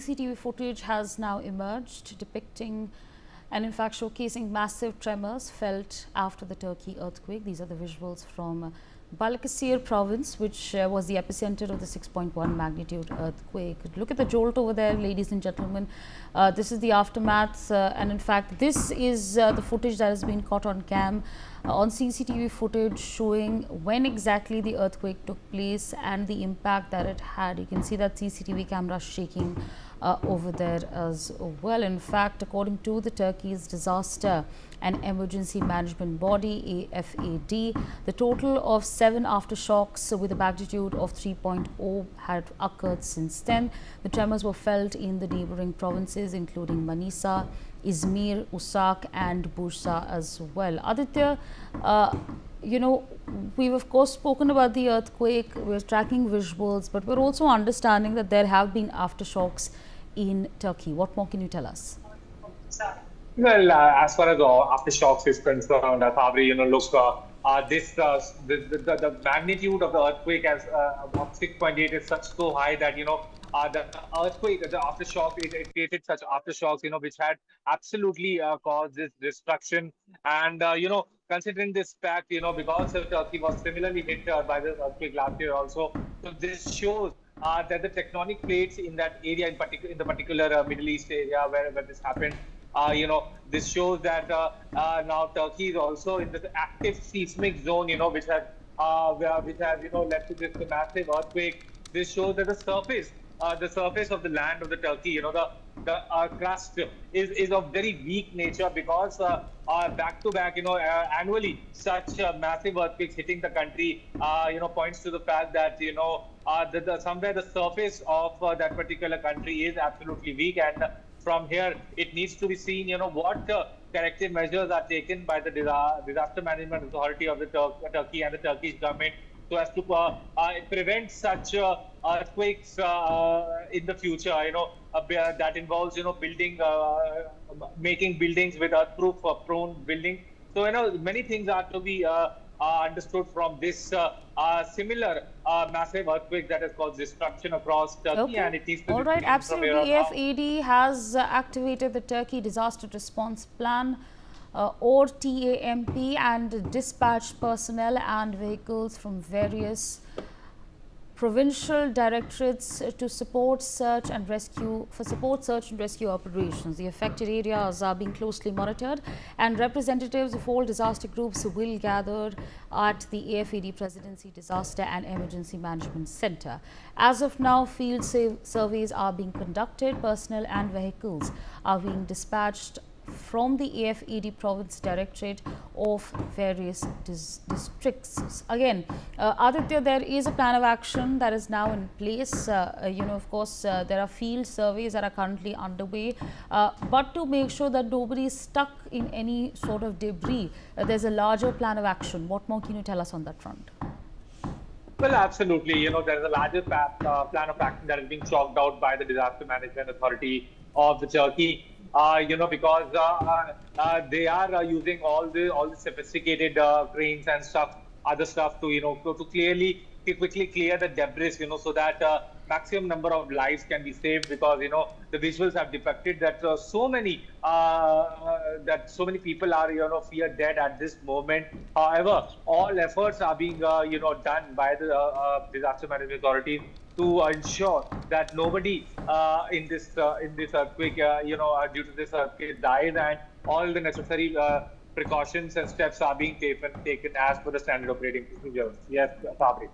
CCTV footage has now emerged depicting and in fact showcasing massive tremors felt after the Turkey earthquake. These are the visuals from Balikesir province, which was the epicenter of the 6.1 magnitude earthquake. Look at the jolt over there, ladies and gentlemen. This is the aftermath, and in fact this is the footage that has been caught on cam on CCTV footage showing when exactly the earthquake took place and the impact that it had. You can see that CCTV camera shaking over there as well. In fact, according to the Turkey's disaster and emergency management body AFAD, the total of 7 aftershocks with a magnitude of 3.0 had occurred since then. The tremors were felt in the neighboring provinces including Manisa, Izmir, Usak and Bursa as well. Aditya, we've of course spoken about the earthquake, we're tracking visuals, but we're also understanding that there have been aftershocks in Turkey. What more can you tell us? Well, as far as aftershocks is concerned, Fabri, the magnitude of the earthquake as about 6.8 is so high that the earthquake, the aftershock, it created such aftershocks, which had absolutely caused this destruction. And considering this fact, because Turkey was similarly hit by this earthquake last year also, so this shows that the tectonic plates in that area, in the particular Middle East area where this happened, this shows that now Turkey is also in this active seismic zone, which has led to this massive earthquake. This shows that the surface of the land of the Turkey, the crust is of very weak nature, because back to back, annually such massive earthquakes hitting the country, points to the fact that somewhere the surface of that particular country is absolutely weak. And from here, it needs to be seen, what corrective measures are taken by the disaster management authority of the Turkey and the Turkish government, so as to prevent such earthquakes in the future. That involves, making buildings with earthproof prone buildings. So many things are to be understood from this similar massive earthquake that has caused destruction across Turkey. Okay. And it needs to All be right, seen absolutely. from here on out. AFAD has activated the Turkey Disaster Response Plan or TAMP and dispatched personnel and vehicles from various provincial directorates to support search and rescue operations. The affected areas are being closely monitored, and representatives of all disaster groups will gather at the AFAD Presidency Disaster and Emergency Management Center. As of now, field surveys are being conducted. Personnel and vehicles are being dispatched from the AFAD Province Directorate of various districts. Again, Aditya, there is a plan of action that is now in place. Of course, there are field surveys that are currently underway, but to make sure that nobody is stuck in any sort of debris, there's a larger plan of action. What more can you tell us on that front? Well, absolutely. There is a larger plan of action that is being chalked out by the Disaster Management Authority of the Turkey. Because they are using all the sophisticated cranes and other stuff to quickly clear the debris, so that maximum number of lives can be saved. Because the visuals have depicted that so many people are feared dead at this moment. However, all efforts are being done by the disaster management authorities to ensure that nobody in this earthquake, due to this earthquake, dies, and all the necessary precautions and steps are being taken as per the standard operating procedures. Yes, Fabri.